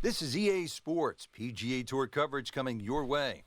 This is EA Sports PGA Tour coverage coming your way.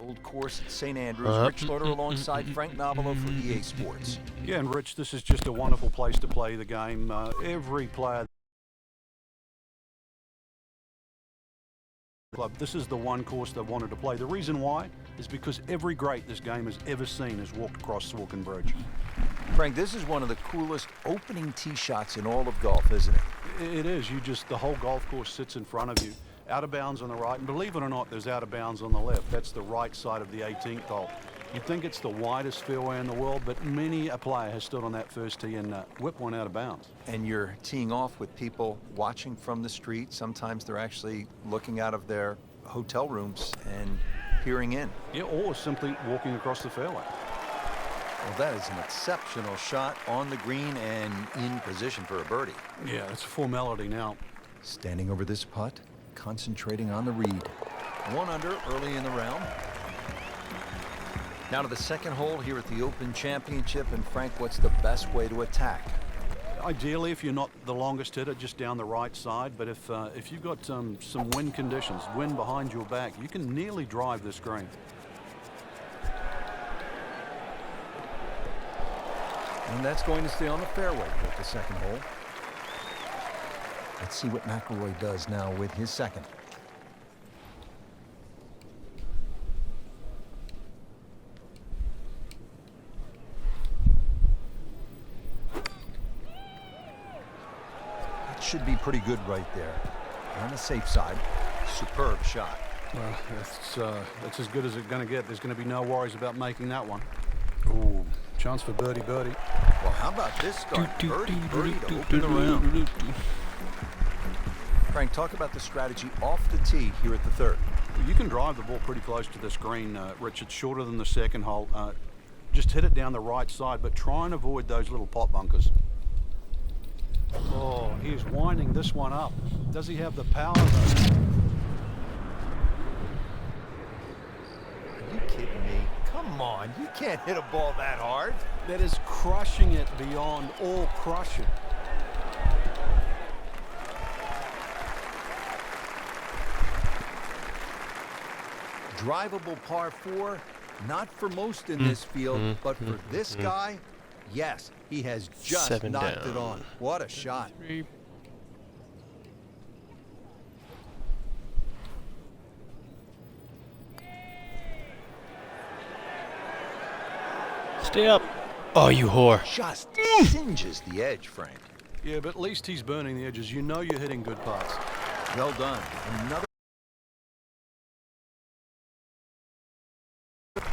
Old course at St. Andrews. Rich Loader alongside Frank Nobilo for EA Sports. Yeah, and Rich, this is just a wonderful place to play the game. Every player club, this is the one course they wanted to play. The reason why is because every great this game has ever seen has walked across Swankin Bridge. Frank, this is one of the coolest opening tee shots in all of golf, isn't it? It is. The whole golf course sits in front of you. Out of bounds on the right, and believe it or not, there's out of bounds on the left. That's the right side of the 18th hole. You'd think it's the widest fairway in the world, but many a player has stood on that first tee and whipped one out of bounds. And you're teeing off with people watching from the street. Sometimes they're actually looking out of their hotel rooms and peering in. Yeah, or simply walking across the fairway. Well, that is an exceptional shot on the green and in position for a birdie. Yeah, it's a formality now. Standing over this putt, concentrating on the read. 1 under early in the round. Now to the second hole here at the Open Championship. And Frank, what's the best way to attack? Ideally, if you're not the longest hitter, just down the right side. But if you've got some wind conditions, wind behind your back, you can nearly drive this green. And that's going to stay on the fairway with the second hole. Let's see what McIlroy does now with his second. That should be pretty good right there. On the safe side. Superb shot. Well, that's as good as it's going to get. There's going to be no worries about making that one. Ooh, chance for birdie. Well, how about this start? Birdie to open the round. Frank, talk about the strategy off the tee here at the third. You can drive the ball pretty close to this green, Rich. It's shorter than the second hole. Just hit it down the right side, but try and avoid those little pot bunkers. Oh, he's winding this one up. Does he have the power, though? Are you kidding me? Come on, you can't hit a ball that hard. That is crushing it beyond all crushing. Drivable par 4, not for most in this field, but for this guy, yes, he has just knocked it on. What a shot. Stay up. Oh, you whore. Just singes the edge, Frank. Yeah, but at least he's burning the edges. You know you're hitting good putts. Well done. Another.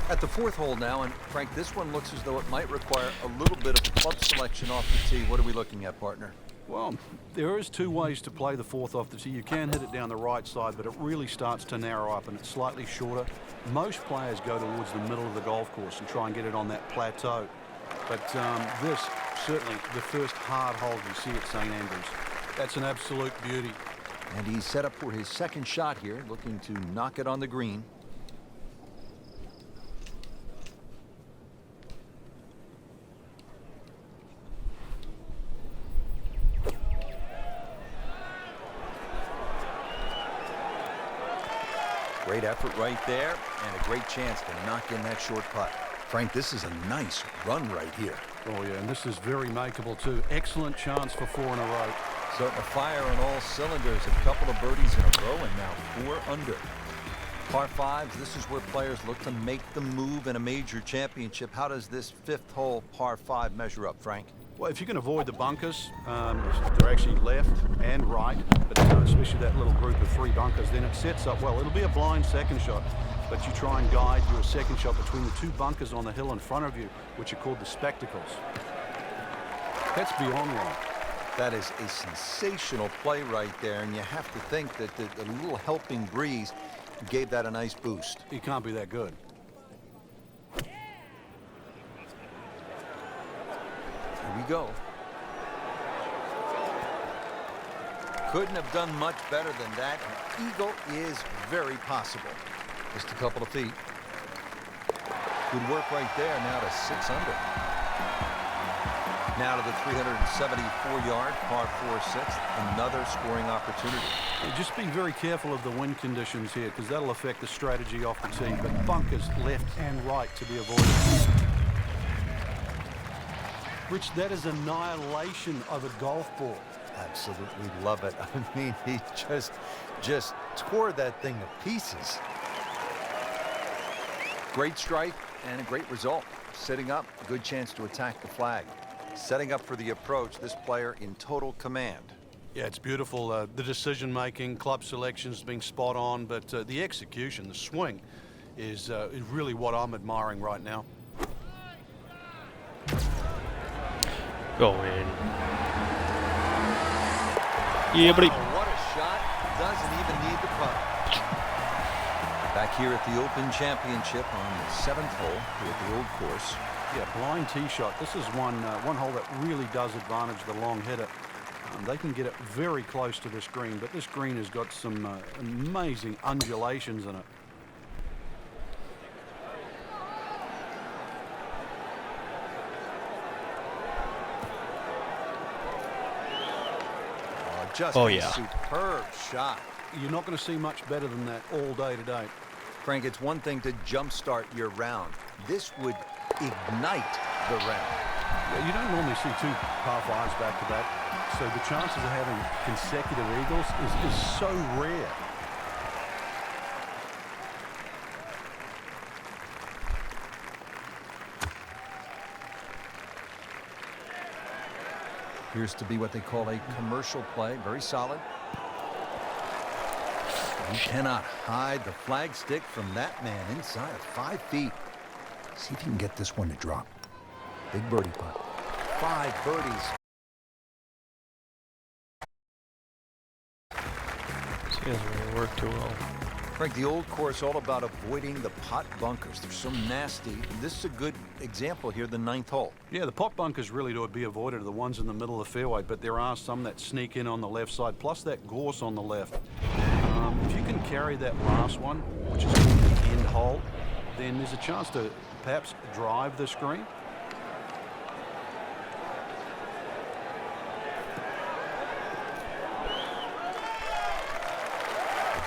At the fourth hole now, and Frank, this one looks as though it might require a little bit of club selection off the tee. What are we looking at, partner? Well, there is two ways to play the fourth off the tee. You can hit it down the right side, but it really starts to narrow up and it's slightly shorter. Most players go towards the middle of the golf course and try and get it on that plateau. But this, certainly the first hard hole you see at St. Andrews. That's an absolute beauty. And he's set up for his second shot here, looking to knock it on the green. Great effort right there, and a great chance to knock in that short putt. Frank, this is a nice run right here. Oh, yeah, and this is very makeable, too. Excellent chance for 4 in a row. Starting to fire on all cylinders. A couple of birdies in a row, and now 4 under. Par 5s, this is where players look to make the move in a major championship. How does this fifth hole par 5 measure up, Frank? Well, if you can avoid the bunkers, they're actually left and right, but especially that little group of 3 bunkers, then it sets up well. It'll be a blind second shot, but you try and guide your second shot between the 2 bunkers on the hill in front of you, which are called the spectacles. That's beyond wrong. That is a sensational play right there, and you have to think that the little helping breeze gave that a nice boost. He can't be that good. Here we go. Couldn't have done much better than that. An eagle is very possible. Just a couple of feet. Good work right there. Now to 6 under. Now to the 374-yard par 4-6. Another scoring opportunity. Just be very careful of the wind conditions here, because that'll affect the strategy off the tee. But bunkers left and right to be avoided. Rich, that is annihilation of a golf ball. Absolutely love it. I mean, he just tore that thing to pieces. Great strike and a great result. Sitting up, good chance to attack the flag. Setting up for the approach, this player in total command. Yeah, it's beautiful. The decision-making, club selection's been spot on, but the execution, the swing, is really what I'm admiring right now. Go in. Yeah, buddy. Wow, what a shot. Doesn't even need the putt. Back here at the Open Championship on the 7th hole here at the Old Course. Yeah, blind tee shot. This is one hole that really does advantage the long hitter. They can get it very close to this green, but this green has got some amazing undulations in it. Just yeah. Superb shot. You're not going to see much better than that all day today. Frank, it's one thing to jumpstart your round. This would ignite the round. Yeah, you don't normally see 2 par 5s back to back, so the chances of having consecutive eagles is so rare. Appears to be what they call a commercial play. Very solid. You cannot hide the flag stick from that man inside of 5 feet. See if you can get this one to drop. Big birdie putt. 5 birdies. This doesn't really work too well. Frank, the Old Course all about avoiding the pot bunkers. They're so nasty. This is a good example here, the 9th hole. Yeah, the pot bunkers really to be avoided are the ones in the middle of the fairway, but there are some that sneak in on the left side, plus that gorse on the left. If you can carry that last one, which is the end hole, then there's a chance to perhaps drive the green.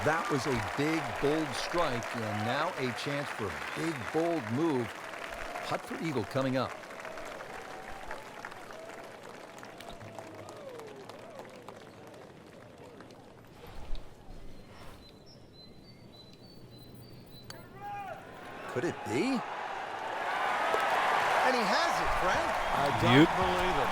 That was a big, bold strike, and now a chance for a big, bold move. Putt for eagle coming up. Could it be? And he has it, Frank. I don't believe it.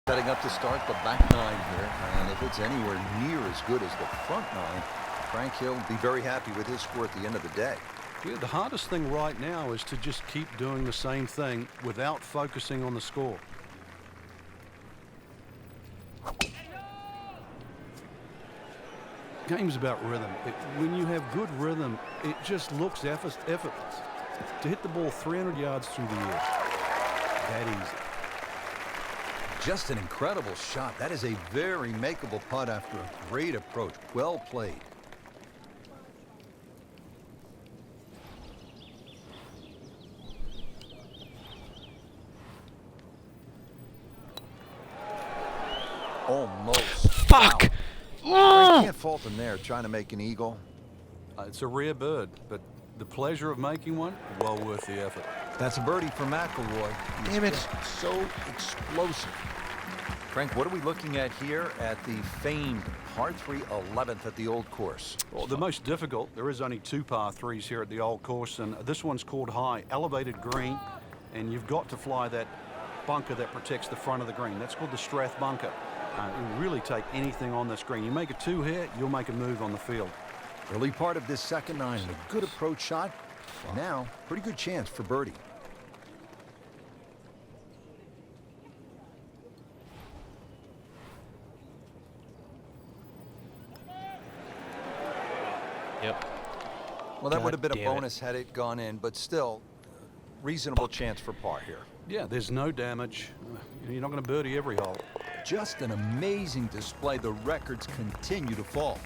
Setting up to start the back 9 here, and if it's anywhere near as good as the front 9, Frank Hill will be very happy with his score at the end of the day. Yeah, the hardest thing right now is to just keep doing the same thing without focusing on the score. Game's about rhythm. When you have good rhythm, it just looks effortless. To hit the ball 300 yards through the air, that easy. Just an incredible shot. That is a very makeable putt after a great approach. Well played. Almost. Fuck! Wow. I can't fault him there trying to make an eagle. It's a rare bird, but the pleasure of making one, well worth the effort. That's a birdie for McIlroy. He's Damn it. just so explosive. Frank, what are we looking at here at the famed par 3 11th at the Old Course? Well, the most difficult, there is only 2 par 3s here at the Old Course, and this one's called high, elevated green, and you've got to fly that bunker that protects the front of the green. That's called the Strath bunker. It will really take anything on this green. You make a 2 here, you'll make a move on the field. Early part of this second 9 and a good approach shot. Now, pretty good chance for birdie. Yep. Well, that God would have been a damn it. bonus had it gone in, but still, reasonable chance for par here. Yeah, there's no damage. You're not going to birdie every hole. Just an amazing display. The records continue to fall.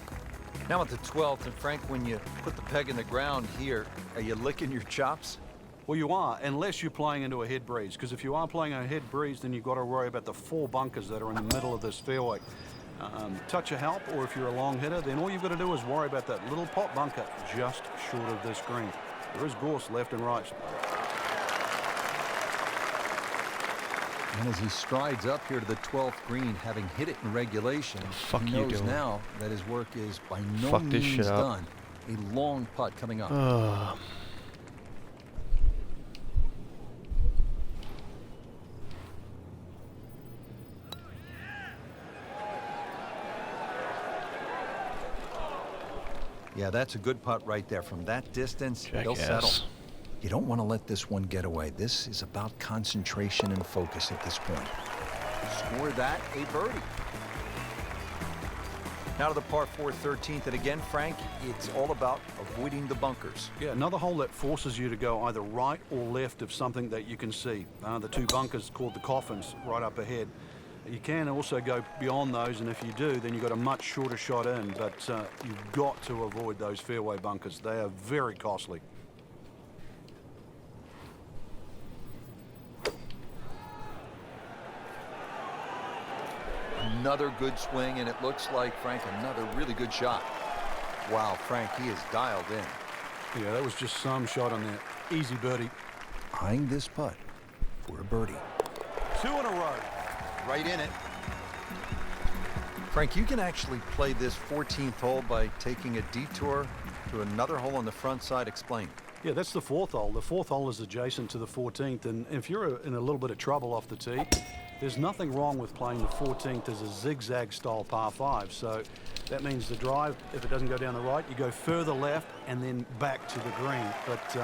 Now at the 12th, and Frank, when you put the peg in the ground here, are you licking your chops? Well, you are, unless you're playing into a head breeze, because if you are playing a head breeze, then you've got to worry about the 4 bunkers that are in the middle of this fairway. Touch of help, or if you're a long hitter, then all you've got to do is worry about that little pot bunker just short of this green. There is gorse left and right. And as he strides up here to the 12th green, having hit it in regulation, he knows now that his work is by no means done. A long putt coming up. Yeah, that's a good putt right there. From that distance, he'll settle. You don't want to let this one get away. This is about concentration and focus at this point. Score that a birdie. Now to the par 4 13th, and again, Frank, it's all about avoiding the bunkers. Yeah, another hole that forces you to go either right or left of something that you can see. The 2 bunkers called the coffins right up ahead. You can also go beyond those, and if you do, then you've got a much shorter shot in, but you've got to avoid those fairway bunkers. They are very costly. Another good swing, and it looks like, Frank, another really good shot. Wow, Frank, he is dialed in. Yeah, that was just some shot on that. Easy birdie. Eyeing this putt for a birdie. 2 in a row. Right in it. Frank, you can actually play this 14th hole by taking a detour to another hole on the front side. Explain. Yeah, that's the 4th hole. The 4th hole is adjacent to the 14th, and if you're in a little bit of trouble off the tee, there's nothing wrong with playing the 14th as a zigzag style par 5. So that means the drive, if it doesn't go down the right, you go further left and then back to the green. But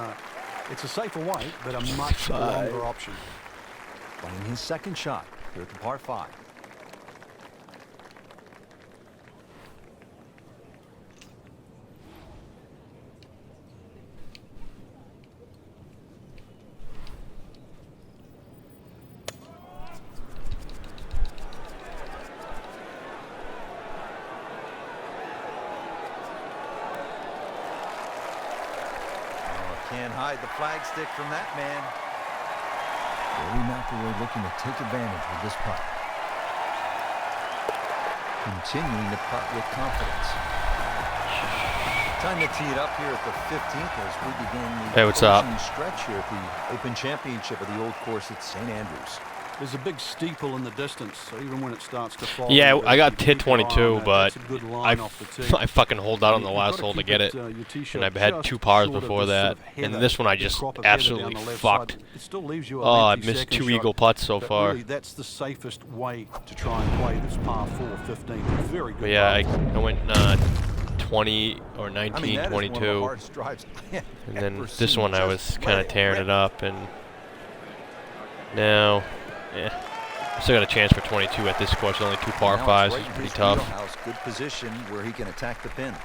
it's a safer way, but a much longer option. Playing his second shot here at the par 5. Can't hide the flagstick from that man. Rory McIlroy looking to take advantage with this putt. Continuing to putt with confidence. Time to tee it up here at the 15th as we begin the closing stretch here at the Open Championship of the Old Course at St. Andrews. There's a big steeple in the distance, so even when it starts to fall. Yeah, I got hit 22, but I fucking holed out on the last hole to get it. And I've had 2 pars before that. And this one I just absolutely fucked. Oh, I've missed 2 eagle putts so far. Really, that's the safest way to try and play this par 4 15. Very good. But yeah, I went 20 or 19, 22. And then this one I was kind of tearing it up. And now... yeah, still got a chance for 22 at this course. Only 2 par 5s. It's pretty tough. Good position where he can attack the pin.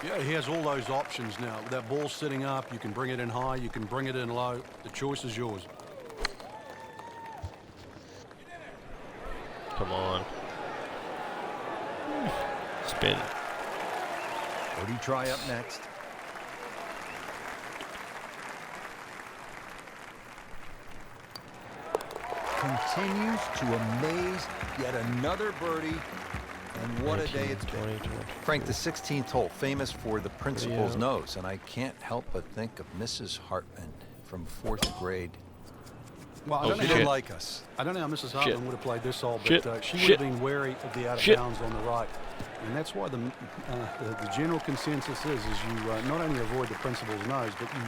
Yeah, he has all those options now. That ball's sitting up. You can bring it in high. You can bring it in low. The choice is yours. Come on. Spin. Birdie try up next. Continues to amaze. Yet another birdie. And what 19, a day it's 20, been. 20. Frank, the 16th hole, famous for the principal's nose. And I can't help but think of Mrs. Hartman from 4th grade. Well, I don't know she didn't like us. I don't know how Mrs. Hartman would have played this hole, but she would have been wary of the out of bounds on the right. And that's why the general consensus is you not only avoid the principal's nose, but you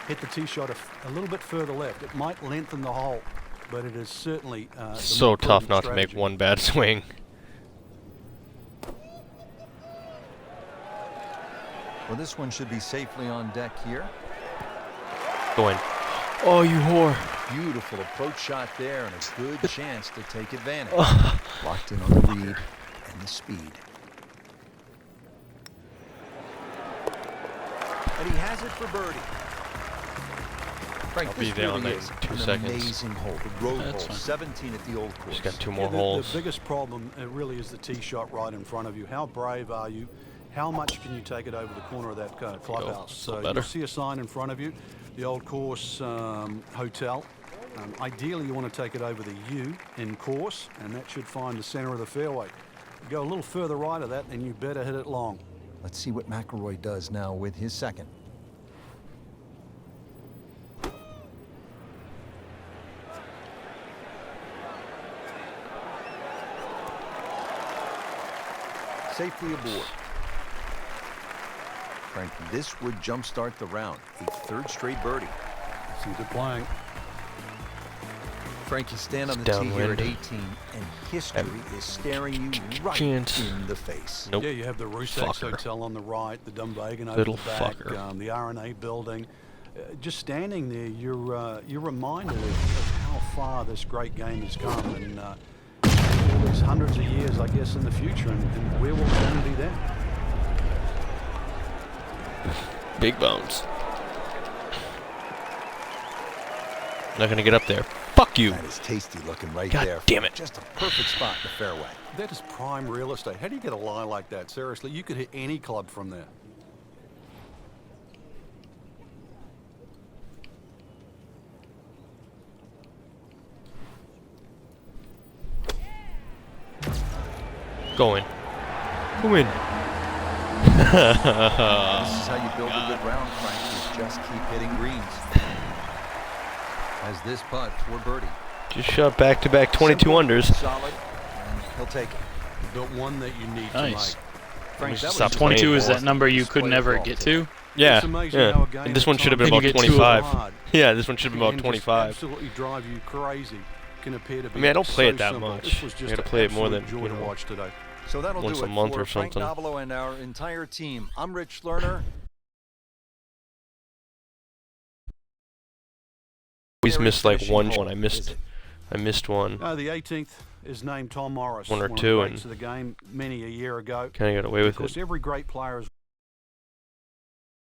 hit the tee shot a little bit further left. It might lengthen the hole, but it is certainly so tough not to make one bad swing. Well, this one should be safely on deck here. Go in. Oh, you whore. Beautiful approach shot there and a good chance to take advantage. Locked in on the lead and the speed. And he has it for birdie. Frank, I'll be there on really like 2 an seconds. Amazing hole, the road That's hole, fine. 17 at the old course. Just got 2 more The holes. biggest problem really is the tee shot right in front of you. How brave are you? How much can you take it over the corner of that clubhouse? So better. you'll see a sign in front of you, the old course hotel. Ideally, you want to take it over the U in course, and that should find the center of the fairway. You go a little further right of that, and you better hit it long. Let's see what McIlroy does now with his second. Safely aboard. Frank, this would jumpstart the round. A 3rd straight birdie. Some good playing. Frank, you stand on the It's tee here at downwind. 18, and history is staring you right Chance. in the face. Nope. Yeah, you have the Rusex Fucker. Hotel on the right, the Dumbagan over Little the back, fucker. the R&A building. Just standing there, you're reminded of how far this great game has come, and all these hundreds of years, I guess, in the future, and where will the game be then? Big bones. Not gonna get up there. Fuck you. That is tasty looking right God there. damn it. Just a perfect spot in the fairway. That is prime real estate. How do you get a lie like that? Seriously, you could hit any club from there. Go in. Go in. This is how you build a good round, Frank, is just keep hitting greens. As this putt for birdie. Just shot back-to-back 22 Simple, unders. Solid, and he'll take it. Built one that you need Nice. to make. Frank, that Stop was 22 is awesome that number you display could of never golf get today. to. Yeah, It's amazing yeah. how a game And this at one should have been times about you get 25. hard. Yeah, this one should have been about Can just 25. absolutely drive you crazy. Can appear to be I mean, I don't play so it that simple. much. This was You just gotta an play it more absolute than, joy you to know, watch today. So that'll once do a it month for or Frank something. Navalo and our entire team. I'm Rich Lerner. Always missed like Finishing one. hole. I missed one. The 18th is named Tom Morris. One or of two, the and greats of the game many a year ago. Kind of got away Of with course, it. every great player is